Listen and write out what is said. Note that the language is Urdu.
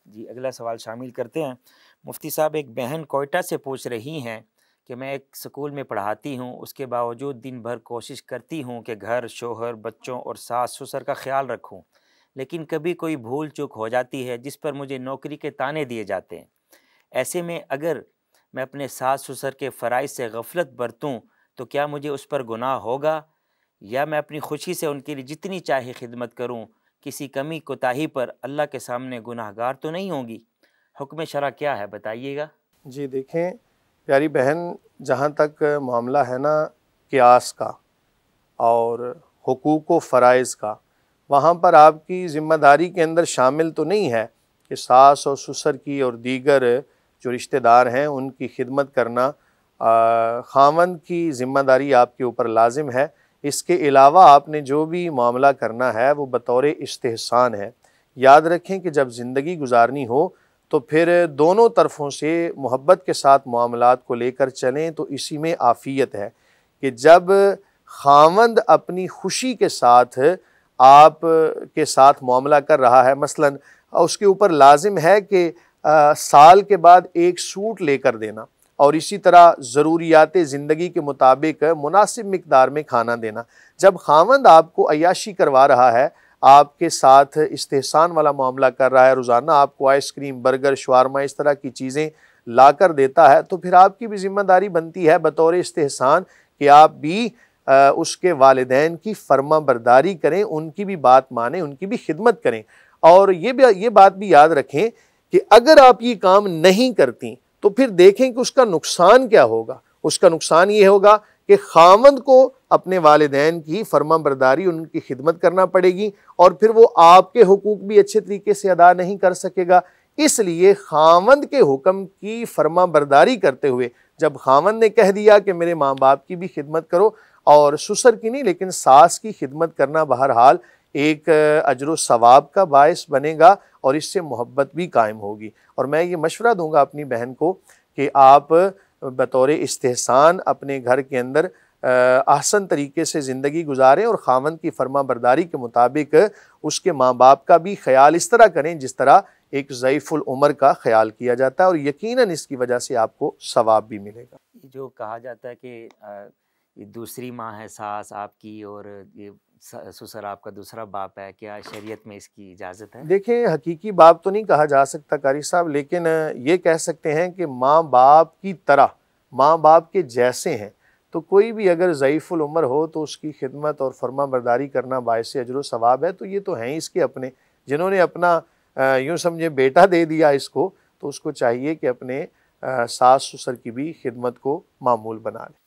جی اگلا سوال شامل کرتے ہیں۔ مفتی صاحب، ایک بہن کوئٹہ سے پوچھ رہی ہیں کہ میں ایک سکول میں پڑھاتی ہوں، اس کے باوجود دن بھر کوشش کرتی ہوں کہ گھر، شوہر، بچوں اور ساس سسر کا خیال رکھوں، لیکن کبھی کوئی بھول چوک ہو جاتی ہے جس پر مجھے نوکری کے طعنے دیے جاتے ہیں۔ ایسے میں اگر میں اپنے ساس سسر کے فرائض سے غفلت برتوں تو کیا مجھے اس پر گناہ ہوگا، یا میں اپنی خوشی سے ان کے لیے جتنی چاہے خدمت کروں، کسی کمی کوتاہی پر اللہ کے سامنے گناہ گار تو نہیں ہوں گی؟ حکم شرع کیا ہے بتائیے گا۔ جی دیکھیں پیاری بہن، جہاں تک معاملہ ہے نا قیاس کا اور حقوق و فرائض کا، وہاں پر آپ کی ذمہ داری کے اندر شامل تو نہیں ہے کہ ساس اور سسر کی اور دیگر جو رشتہ دار ہیں ان کی خدمت کرنا خاوند کی ذمہ داری آپ کے اوپر لازم ہے۔ اس کے علاوہ آپ نے جو بھی معاملہ کرنا ہے وہ بطور استحسان ہے۔ یاد رکھیں کہ جب زندگی گزارنی ہو تو پھر دونوں طرفوں سے محبت کے ساتھ معاملات کو لے کر چلیں، تو اسی میں عافیت ہے کہ جب خاوند اپنی خوشی کے ساتھ آپ کے ساتھ معاملہ کر رہا ہے، مثلا اس کے اوپر لازم ہے کہ سال کے بعد ایک سوٹ لے کر دینا، اور اسی طرح ضروریات زندگی کے مطابق مناسب مقدار میں کھانا دینا۔ جب خاوند آپ کو عیاشی کروا رہا ہے، آپ کے ساتھ استحسان والا معاملہ کر رہا ہے، روزانہ آپ کو آئس کریم، برگر، شوارما اس طرح کی چیزیں لا کر دیتا ہے، تو پھر آپ کی بھی ذمہ داری بنتی ہے بطور استحسان کہ آپ بھی اس کے والدین کی فرما برداری کریں، ان کی بھی بات مانیں، ان کی بھی خدمت کریں۔ اور یہ بات بھی یاد رکھیں کہ اگر آپ یہ کام نہیں کرتی تو پھر دیکھیں کہ اس کا نقصان کیا ہوگا۔ اس کا نقصان یہ ہوگا کہ خاوند کو اپنے والدین کی فرما برداری، ان کی خدمت کرنا پڑے گی، اور پھر وہ آپ کے حقوق بھی اچھے طریقے سے ادا نہیں کر سکے گا۔ اس لیے خاوند کے حکم کی فرما برداری کرتے ہوئے، جب خاوند نے کہہ دیا کہ میرے ماں باپ کی بھی خدمت کرو، اور سسر کی نہیں لیکن ساس کی خدمت کرنا بہرحال ایک اجر و ثواب کا باعث بنے گا، اور اس سے محبت بھی قائم ہوگی۔ اور میں یہ مشورہ دوں گا اپنی بہن کو کہ آپ بطور استحسان اپنے گھر کے اندر احسن طریقے سے زندگی گزاریں، اور خاوند کی فرما برداری کے مطابق اس کے ماں باپ کا بھی خیال اس طرح کریں جس طرح ایک ضعیف العمر کا خیال کیا جاتا ہے، اور یقیناً اس کی وجہ سے آپ کو ثواب بھی ملے گا۔ جو کہا جاتا ہے کہ یہ دوسری ماں ہے ساس آپ کی، اور یہ سسر آپ کا دوسرا باپ ہے، کیا شریعت میں اس کی اجازت ہے؟ دیکھیں حقیقی باپ تو نہیں کہا جا سکتا قاری صاحب، لیکن یہ کہہ سکتے ہیں کہ ماں باپ کی طرح، ماں باپ کے جیسے ہیں۔ تو کوئی بھی اگر ضعیف العمر ہو تو اس کی خدمت اور فرما برداری کرنا باعث اجر و ثواب ہے۔ تو یہ تو ہیں اس کے اپنے، جنہوں نے اپنا یوں سمجھے بیٹا دے دیا اس کو، تو اس کو چاہیے کہ اپنے ساس سسر کی بھی خدمت کو معمول بنا لے۔